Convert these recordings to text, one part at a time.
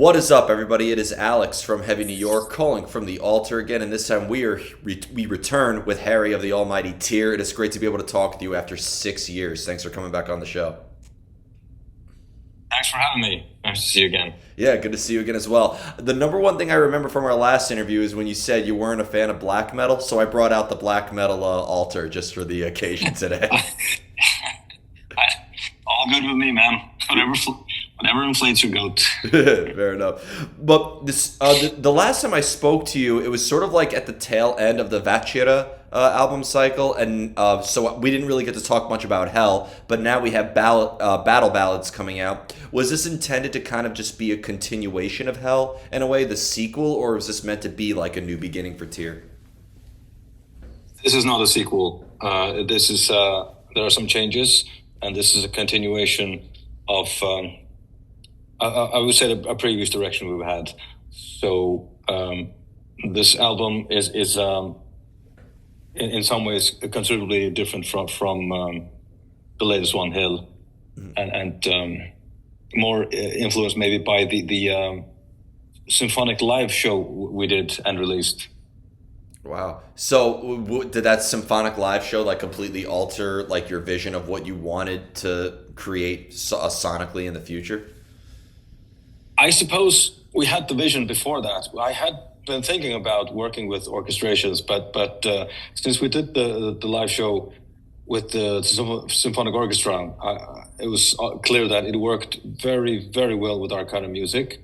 What is up, everybody? It is Alex from Heavy New York, calling from the Altar again, and this time we return with Heri of the Almighty Tyr. It is great to be able to talk with you after 6 years. Thanks for coming back on the show. Thanks for having me. Nice to see you again. Yeah, good to see you again as well. The number one thing I remember from our last interview is when you said you weren't a fan of black metal, so I brought out the black metal altar just for the occasion today. All good with me, man. Whatever inflates your goat. Fair enough. But the last time I spoke to you, it was sort of like at the tail end of the Vachira album cycle, and so we didn't really get to talk much about Hell. But now we have Battle Ballads coming out. Was this intended to kind of just be a continuation of Hell in a way, the sequel, or was this meant to be like a new beginning for Tyr? This is not a sequel. This is there are some changes, and this is a continuation of I would say a previous direction we've had. So this album is in some ways considerably different from the latest one, Hill, and more influenced maybe by the symphonic live show we did and released. Wow. So did that symphonic live show like completely alter like your vision of what you wanted to create sonically in the future? I suppose we had the vision before that. I had been thinking about working with orchestrations, but since we did the live show with the symphonic orchestra, it was clear that it worked very, very well with our kind of music,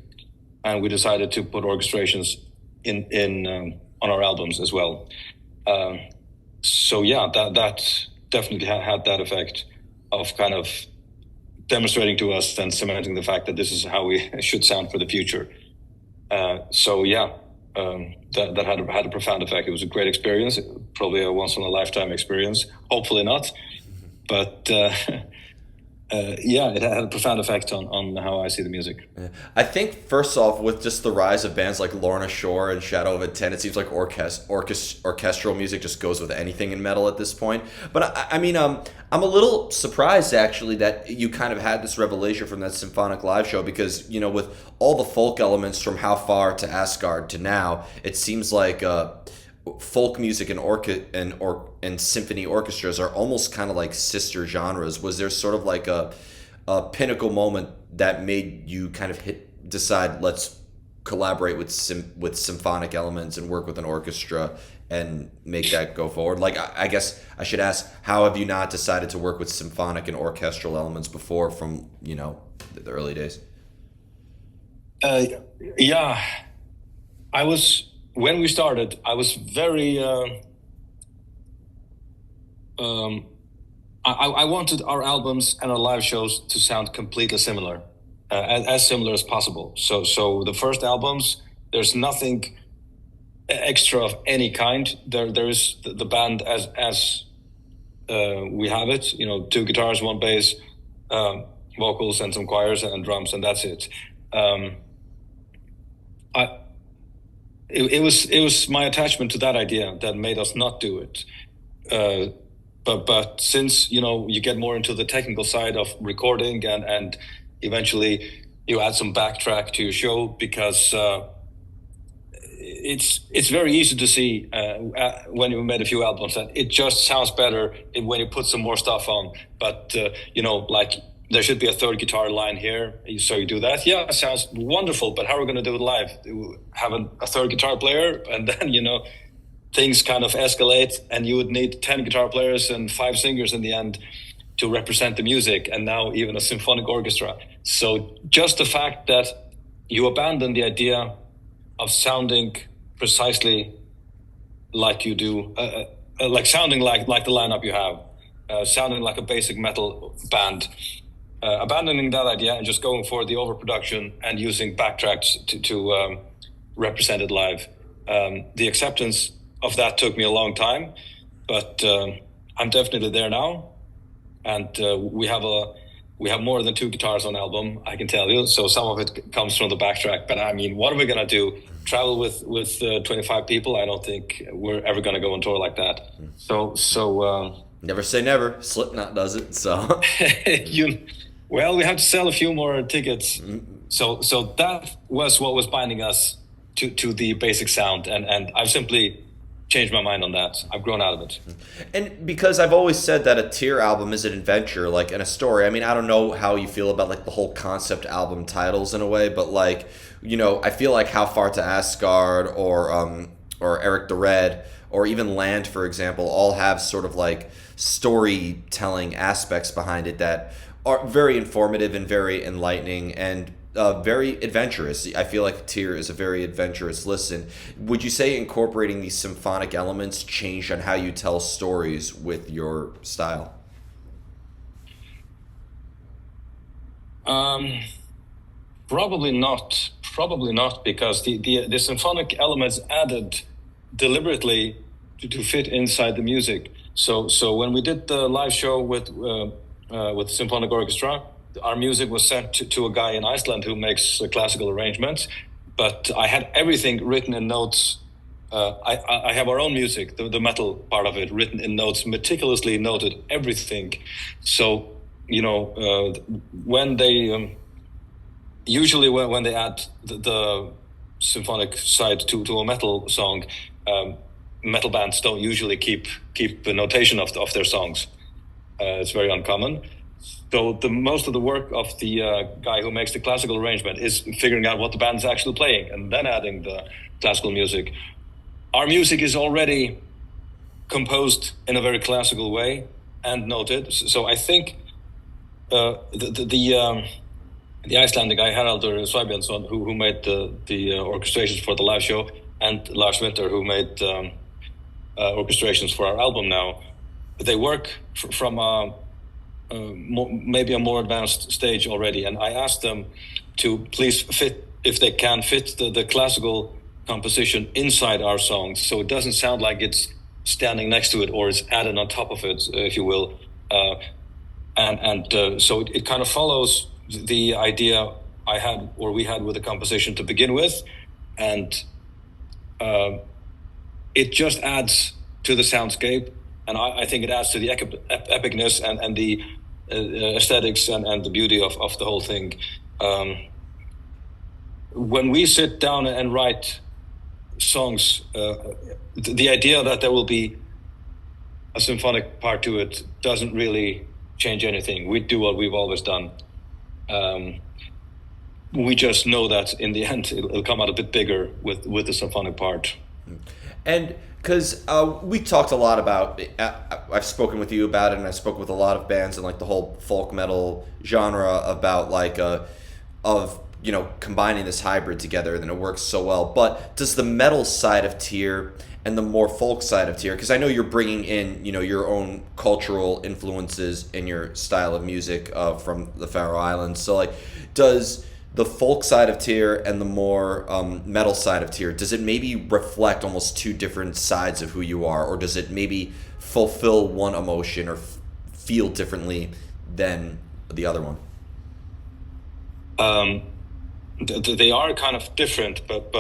and we decided to put orchestrations in on our albums as well. So yeah, that definitely had that effect of kind of demonstrating to us and cementing the fact that this is how we should sound for the future. So yeah, that had a profound effect. It was a great experience, probably a once in a lifetime experience. Hopefully not, but yeah, it had a profound effect on how I see the music. Yeah. I think first off, with just the rise of bands like Lorna Shore and Shadow of Intent, it seems like orchestral music just goes with anything in metal at this point. But I mean, I'm a little surprised actually that you kind of had this revelation from that symphonic live show because with all the folk elements from How Far to Asgard to now, it seems like folk music and symphony orchestras are almost kind of like sister genres. Was there sort of like a pinnacle moment that made you kind of decide let's collaborate with symphonic elements and work with an orchestra and make that go forward? Like I guess I should ask, how have you not decided to work with symphonic and orchestral elements before from the early days? Yeah, I was. When we started, I was very. I wanted our albums and our live shows to sound completely similar, as similar as possible. So the first albums, there's nothing extra of any kind. There is the band as we have it. Two guitars, one bass, vocals, and some choirs and drums, and that's it. It was my attachment to that idea that made us not do it. But since you get more into the technical side of recording and eventually you add some backtrack to your show because it's very easy to see when you made a few albums that it just sounds better when you put some more stuff on. But like there should be a third guitar line here, so you do that. Yeah, it sounds wonderful, but how are we going to do it live? Have a third guitar player, and then things kind of escalate, and you would need 10 guitar players and 5 singers in the end to represent the music, and now even a symphonic orchestra. So just the fact that you abandon the idea of sounding precisely like you do, like sounding like the lineup you have, sounding like a basic metal band. Abandoning that idea and just going for the overproduction and using backtracks to represent it live. The acceptance of that took me a long time, but I'm definitely there now, and we have more than 2 guitars on the album, I can tell you. So some of it comes from the backtrack, but I mean, what are we gonna do? Travel with 25 people? I don't think we're ever gonna go on tour like that. So Never say never. Slipknot does it, so Well, we have to sell a few more tickets. So that was what was binding us to the basic sound, and I've simply changed my mind on that. I've grown out of it. And because I've always said that a Tyr album is an adventure, like in a story. I mean, I don't know how you feel about like the whole concept album titles in a way, but like, I feel like How Far to Asgard or Eric the Red or even Land, for example, all have sort of like storytelling aspects behind it that are very informative and very enlightening and very adventurous. I feel like Tyr is a very adventurous listen. Would you say incorporating these symphonic elements changed on how you tell stories with your style? Um, Probably not. Probably not, because the symphonic elements added deliberately to fit inside the music. So when we did the live show with symphonic orchestra, our music was sent to a guy in Iceland who makes classical arrangements. But I had everything written in notes. I have our own music, the metal part of it, written in notes, meticulously noted everything. So when they usually when they add the symphonic side to a metal song, metal bands don't usually keep the notation of their songs. It's very uncommon. So the most of the work of the guy who makes the classical arrangement is figuring out what the band's actually playing and then adding the classical music. Our music is already composed in a very classical way and noted. So I think the Icelandic guy Haraldur Svæbjörnsson, who made the orchestrations for the live show, and Lars Winter, who made orchestrations for our album now, they work from maybe a more advanced stage already. And I asked them to please fit, if they can, fit the classical composition inside our songs, so it doesn't sound like it's standing next to it or it's added on top of it, if you will. So it kind of follows the idea I had, or we had, with the composition to begin with, and it just adds to the soundscape, and I think it adds to the epicness and the aesthetics and the beauty of the whole thing. When we sit down and write songs, the idea that there will be a symphonic part to it doesn't really change anything. We do what we've always done. We just know that in the end it'll come out a bit bigger with the symphonic part. And because we talked a lot about, I've spoken with you about it, and I spoke with a lot of bands in like the whole folk metal genre about like combining this hybrid together, and it works so well. But does the metal side of Tyr and the more folk side of Tyr, because I know you're bringing in your own cultural influences in your style of music from the Faroe Islands, so like does the folk side of Tyr and the more metal side of Tyr, does it maybe reflect almost two different sides of who you are, or does it maybe fulfill one emotion or feel differently than the other one? They are kind of different, but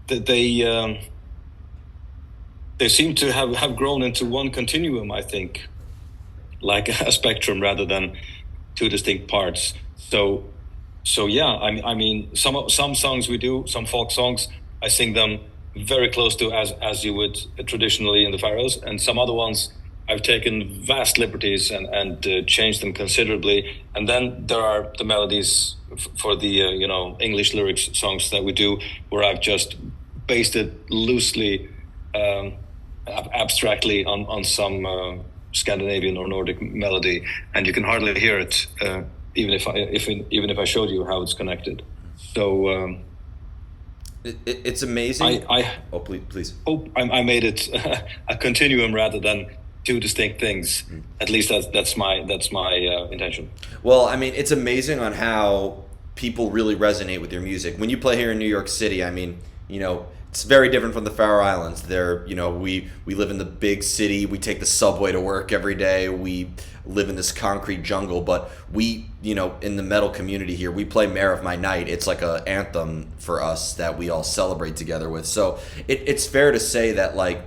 they seem to have grown into one continuum, I think, like a spectrum rather than two distinct parts. So yeah, I mean, some songs we do, some folk songs, I sing them very close to as you would traditionally in the Faroes, and some other ones I've taken vast liberties and changed them considerably. And then there are the melodies for the English lyrics songs that we do, where I've just based it loosely, abstractly on some Scandinavian or Nordic melody, and you can hardly hear it, even if I showed you how it's connected. So it's amazing. Oh, please. Hope I made it a continuum rather than two distinct things. At least that's my intention. Well, I mean, it's amazing on how people really resonate with your music. When you play here in New York City, I mean, it's very different from the Faroe Islands. There, we live in the big city. We take the subway to work every day. We live in this concrete jungle. But we, in the metal community here, we play "Mayor of My Night." It's like an anthem for us that we all celebrate together with. So it's fair to say that, like,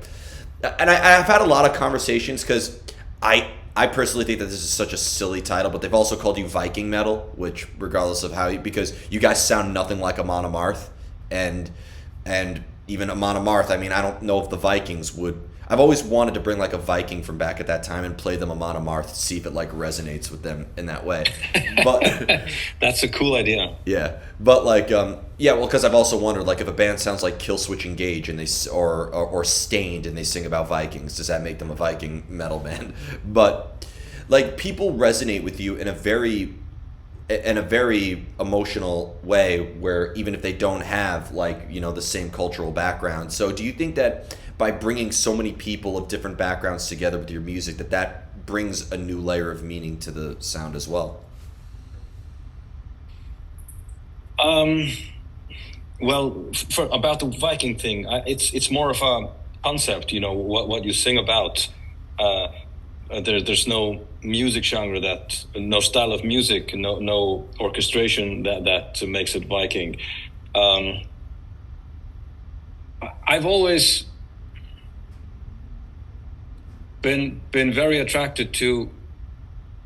and I've had a lot of conversations, because I I personally think that this is such a silly title, but they've also called you Viking metal, which regardless of how you, because you guys sound nothing like Amon Amarth, and even Amon Amarth. I mean, I don't know if the Vikings would. I've always wanted to bring like a Viking from back at that time and play them Amon Amarth to see if it like resonates with them in that way. But That's a cool idea. yeah, but like yeah, well, because I've also wondered like if a band sounds like Killswitch Engage and or Stained and they sing about Vikings, does that make them a Viking metal band? But like people resonate with you in a very emotional way where even if they don't have like the same cultural background. So do you think that by bringing so many people of different backgrounds together with your music that brings a new layer of meaning to the sound as well? Well, about the Viking thing, it's more of a concept. What you sing about. There's no music genre no style of music, no orchestration that makes it Viking. I've always been very attracted to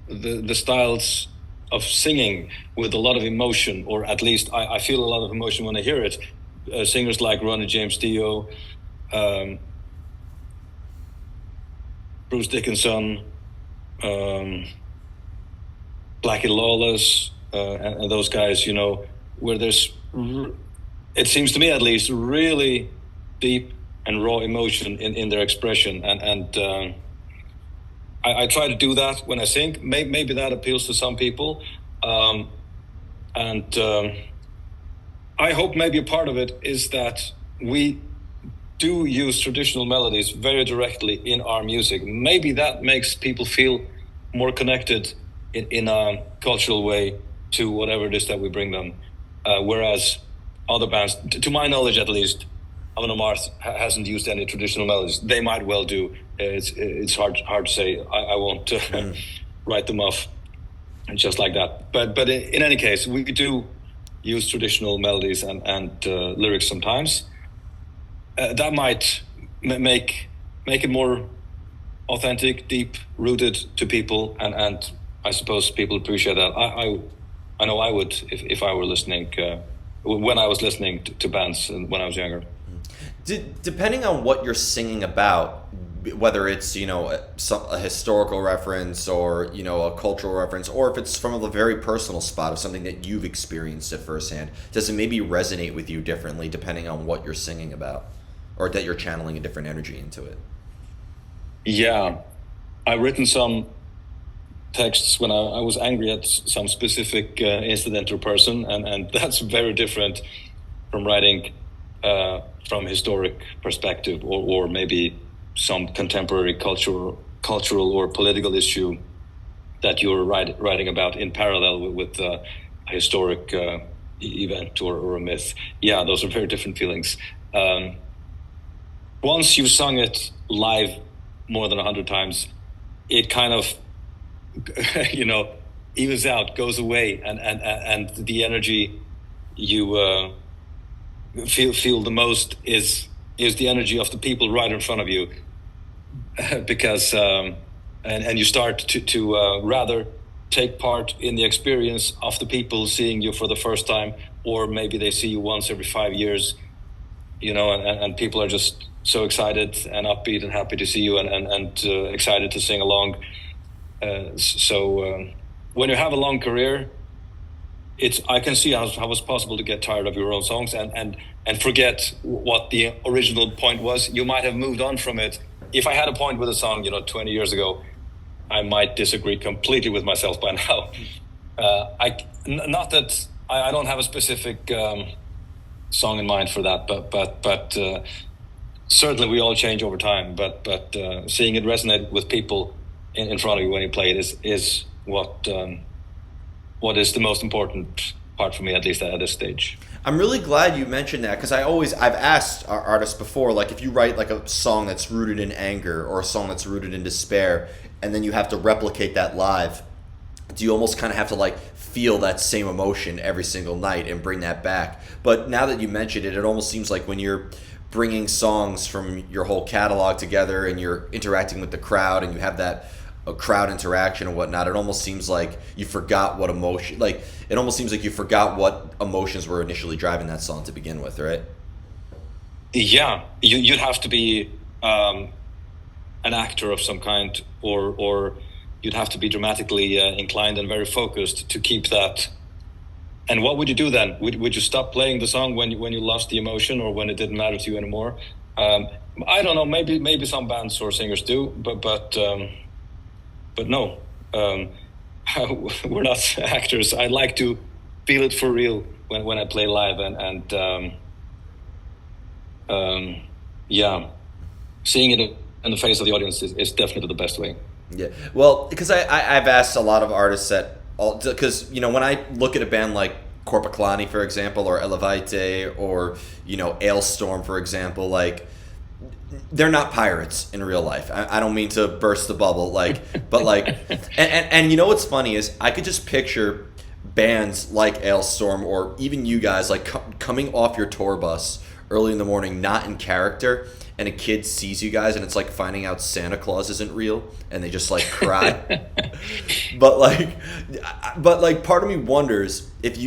the styles of singing with a lot of emotion, or at least I feel a lot of emotion when I hear it. Singers like Ronnie James Dio, Bruce Dickinson, Blackie Lawless, and those guys, where there's, it seems to me at least, really deep and raw emotion in their expression. And I try to do that when I sing. Maybe that appeals to some people. And I hope maybe a part of it is that we do use traditional melodies very directly in our music. Maybe that makes people feel more connected in a cultural way to whatever it is that we bring them. Whereas other bands, to my knowledge at least, Amon Amarth hasn't used any traditional melodies. They might well do. It's hard to say. I won't write them off just like that. But in any case, we do use traditional melodies and lyrics sometimes. That might make it more authentic, deep rooted to people, and I suppose people appreciate that. I know I would if I were listening when I was listening to bands when I was younger. Depending on what you're singing about, whether it's a historical reference or a cultural reference, or if it's from a very personal spot of something that you've experienced at firsthand, does it maybe resonate with you differently depending on what you're singing about, or that you're channeling a different energy into it? Yeah, I've written some texts when I was angry at some specific incident or person, and that's very different from writing from a historic perspective, or maybe some contemporary cultural or political issue that you're writing about in parallel with a historic event or a myth. Yeah, those are very different feelings. Once you've sung it live more than 100 times, it kind of evens out, goes away, and the energy you feel the most is the energy of the people right in front of you, because and you start to rather take part in the experience of the people seeing you for the first time, or maybe they see you once every 5 years, and people are just so excited and upbeat and happy to see you and excited to sing along. So when you have a long career, I can see how it's possible to get tired of your own songs and forget what the original point was. You might have moved on from it. If I had a point with a song, 20 years ago, I might disagree completely with myself by now. Not that I don't have a specific song in mind for that, but certainly we all change over time. But seeing it resonate with people in front of you when you play it is what is the most important part for me, at least at this stage. I'm really glad you mentioned that, because I've asked our artists before, like if you write like a song that's rooted in anger or a song that's rooted in despair, and then you have to replicate that live, do you almost kind of have to like feel that same emotion every single night and bring that back? But now that you mentioned it, it almost seems like when you're bringing songs from your whole catalog together and you're interacting with the crowd and you have that a crowd interaction and whatnot, it almost seems like you forgot what emotion, like it almost seems like you forgot what emotions were initially driving that song to begin with, right? Yeah, you'd have to be an actor of some kind, or you'd have to be dramatically inclined and very focused to keep that. And what would you do then? Would you stop playing the song when you lost the emotion, or when it didn't matter to you anymore? I don't know. Maybe some bands or singers do, but no. We're not actors. I like to feel it for real when I play live, and yeah, seeing it in the face of the audience is definitely the best way. Yeah. Well, because I've asked a lot of artists that, because when I look at a band like Korpiklani, for example, or Elevate, or Ailstorm, for example, like they're not pirates in real life. I don't mean to burst the bubble, but and what's funny is I could just picture bands like Ailstorm, or even you guys, like coming off your tour bus early in the morning, not in character, and a kid sees you guys, and it's like finding out Santa Claus isn't real, and they just like cry. but part of me wonders if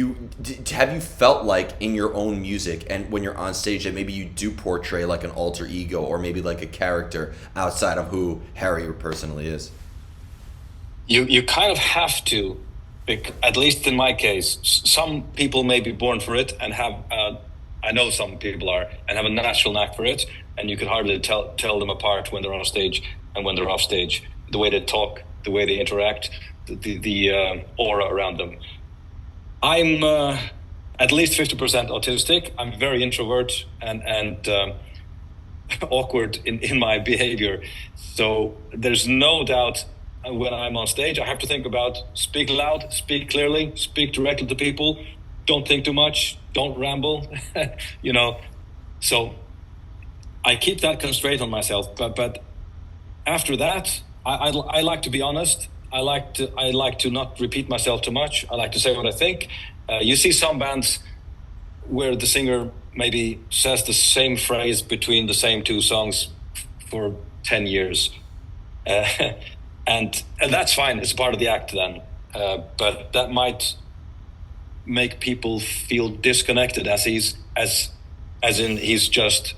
have you felt like in your own music and when you're on stage that maybe you do portray like an alter ego, or maybe like a character outside of who Heri personally is? You kind of have to, at least in my case. Some people may be born for it and have. I know some people are, and have a natural knack for it, and you could hardly tell them apart when they're on stage and when they're off stage. The way they talk, the way they interact, the aura around them. I'm at least 50% autistic. I'm very introvert and awkward in my behavior. So there's no doubt when I'm on stage, I have to think about speak loud, speak clearly, speak directly to people. Don't think too much. Don't ramble. So I keep that constraint on myself. But after that, I like to be honest. I like to not repeat myself too much. I like to say what I think. You see some bands where the singer maybe says the same phrase between the same two songs for 10 years. And that's fine. It's part of the act then. But that might make people feel disconnected, as in he's just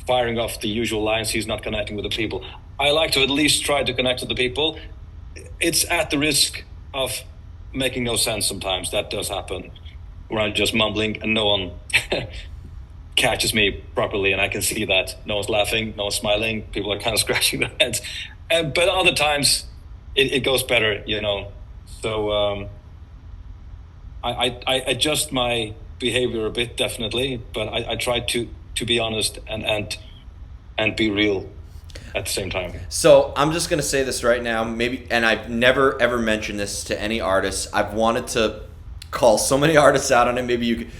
firing off the usual lines. He's not connecting with the people. I like to at least try to connect with the people. It's at the risk of making no sense sometimes. That does happen, where I'm just mumbling and no one catches me properly, and I can see that no one's laughing, no one's smiling, people are kind of scratching their heads. But other times it goes better. So I adjust my behavior a bit, definitely, but I try to be honest and be real at the same time. So I'm just gonna say this right now, maybe, and I've never ever mentioned this to any artist. I've wanted to call so many artists out on it. Maybe you could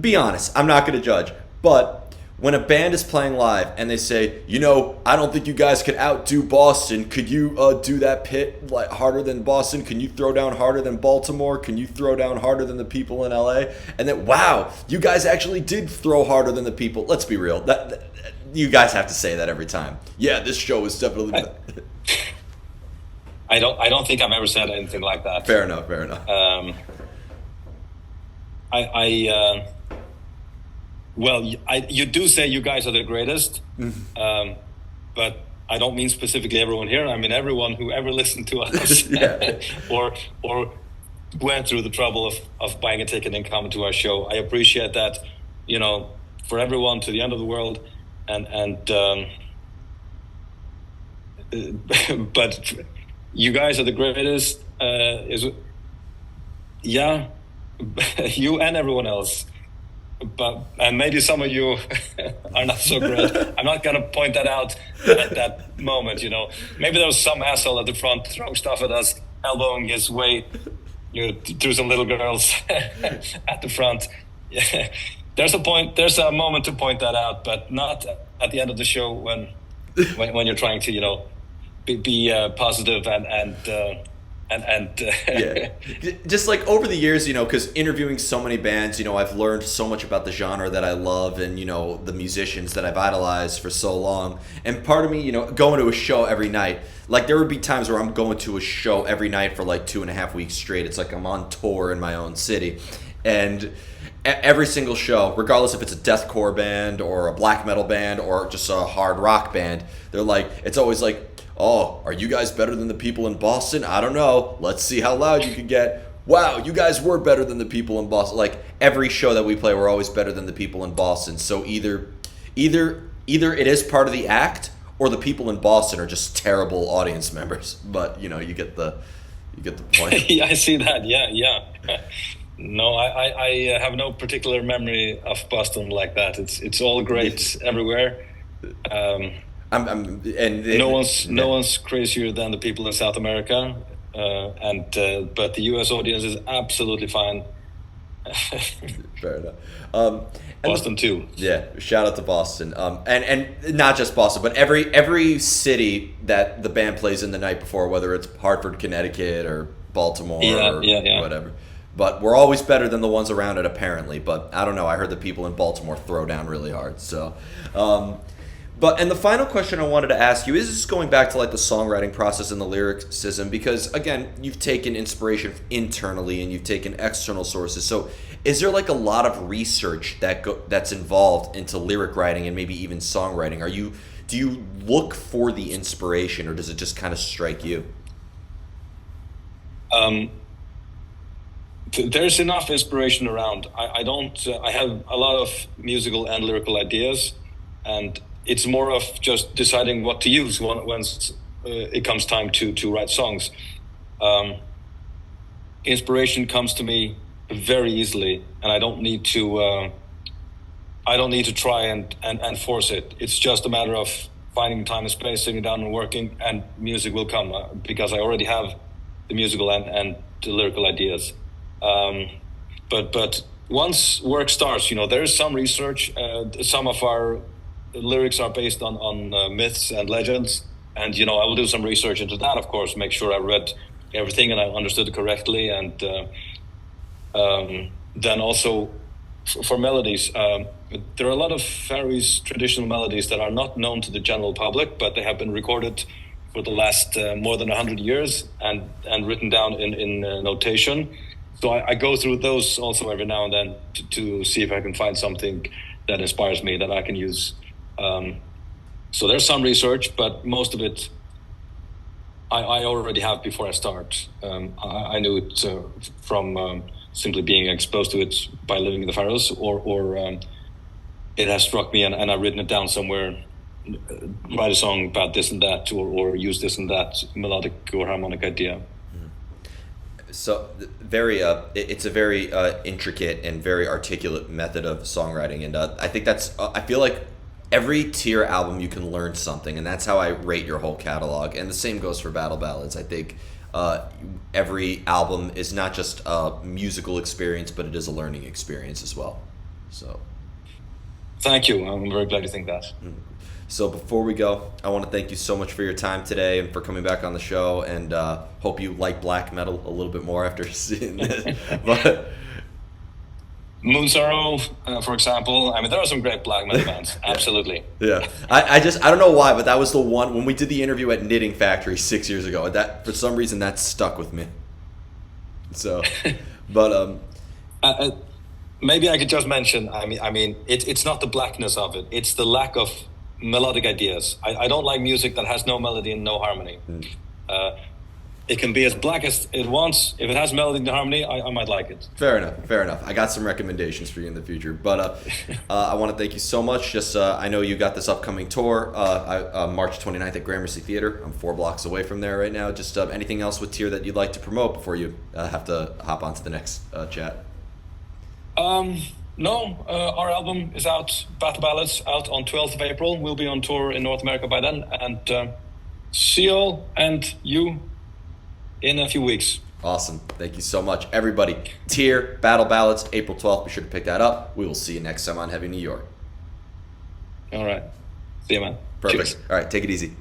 be honest. I'm not gonna judge, but when a band is playing live and they say, I don't think you guys can outdo Boston. Could you do that pit like harder than Boston? Can you throw down harder than Baltimore? Can you throw down harder than the people in LA? And then, wow, you guys actually did throw harder than the people. Let's be real. That you guys have to say that every time. Yeah, this show is definitely. I don't think I've ever said anything like that. Fair enough. Well, you do say you guys are the greatest, but I don't mean specifically everyone here. I mean everyone who ever listened to us or went through the trouble of buying a ticket and coming to our show. I appreciate that, for everyone to the end of the world, and but you guys are the greatest. You and everyone else. And maybe some of you are not so great. I'm not gonna point that out at that moment. Maybe there was some asshole at the front throwing stuff at us, elbowing his way through some little girls at the front. Yeah. There's a moment to point that out, but not at the end of the show when you're trying to be positive and and Yeah, just like over the years, because interviewing so many bands, I've learned so much about the genre that I love, and the musicians that I've idolized for so long. And part of me, going to a show every night, like there would be times where I'm going to a show every night for like 2.5 weeks straight. It's like I'm on tour in my own city, and every single show, regardless if it's a deathcore band or a black metal band or just a hard rock band, they're like, it's always like, oh, are you guys better than the people in Boston? I don't know. Let's see how loud you can get. Wow, you guys were better than the people in Boston. Like every show that we play, we're always better than the people in Boston. So either it is part of the act, or the people in Boston are just terrible audience members. But you get the point. Yeah, I see that. Yeah. No, I have no particular memory of Boston like that. It's all great everywhere. No one's crazier than the people in South America, but the U.S. audience is absolutely fine. Fair enough. Boston too. Yeah, shout out to Boston. And not just Boston, but every city that the band plays in the night before, whether it's Hartford, Connecticut, or Baltimore, or whatever. But we're always better than the ones around it, apparently. But I don't know. I heard the people in Baltimore throw down really hard. So. And the final question I wanted to ask you is just going back to like the songwriting process and the lyricism, because again, you've taken inspiration internally and you've taken external sources. So is there like a lot of research that's involved into lyric writing and maybe even songwriting? Do you look for the inspiration, or does it just kind of strike you? There's enough inspiration around. I have a lot of musical and lyrical ideas, and it's more of just deciding what to use once it comes time to write songs. Inspiration comes to me very easily, and I don't need to try and force it. It's just a matter of finding time and space, sitting down and working, and music will come because I already have the musical and the lyrical ideas. But once work starts, there's some research. Some of our lyrics are based on myths and legends, and I will do some research into that, of course, make sure I read everything and I understood it correctly. And then also for melodies, there are a lot of various traditional melodies that are not known to the general public, but they have been recorded for the last more than 100 years and written down in notation. So I go through those also every now and then to see if I can find something that inspires me that I can use. So there's some research, but most of it I already have before I start. I knew it from simply being exposed to it by living in the Faroes, or it has struck me and I've written it down somewhere, write a song about this and that, or use this and that melodic or harmonic idea. So it's a very intricate and very articulate method of songwriting, and I think I feel like every Tyr album you can learn something, and that's how I rate your whole catalog. And the same goes for Battle Ballads. I think every album is not just a musical experience, but it is a learning experience as well. So, thank you. I'm very glad you think that. So before we go, I want to thank you so much for your time today and for coming back on the show, and hope you like black metal a little bit more after seeing this. But Moon Sorrow, for example. I mean, there are some great black metal bands. Absolutely. Yeah. I don't know why, but that was the one when we did the interview at Knitting Factory 6 years ago. That for some reason that stuck with me. So, but maybe I could just mention. I mean, it's not the blackness of it; it's the lack of melodic ideas. I don't like music that has no melody and no harmony. It can be as black as it wants. If it has melody and harmony, I might like it. Fair enough. I got some recommendations for you in the future. But I want to thank you so much. Just I know you got this upcoming tour, March 29th at Gramercy Theater. I'm 4 blocks away from there right now. Just anything else with Tyr that you'd like to promote before you have to hop on to the next chat? No, our album is out, Battle Ballads, out on 12th of April. We'll be on tour in North America by then. And see you all and you in a few weeks. Awesome. Thank you so much. Everybody, Tyr, Battle Ballads, April 12th. Be sure to pick that up. We will see you next time on Heavy New York. All right. See you, man. Perfect. Cheers. All right. Take it easy.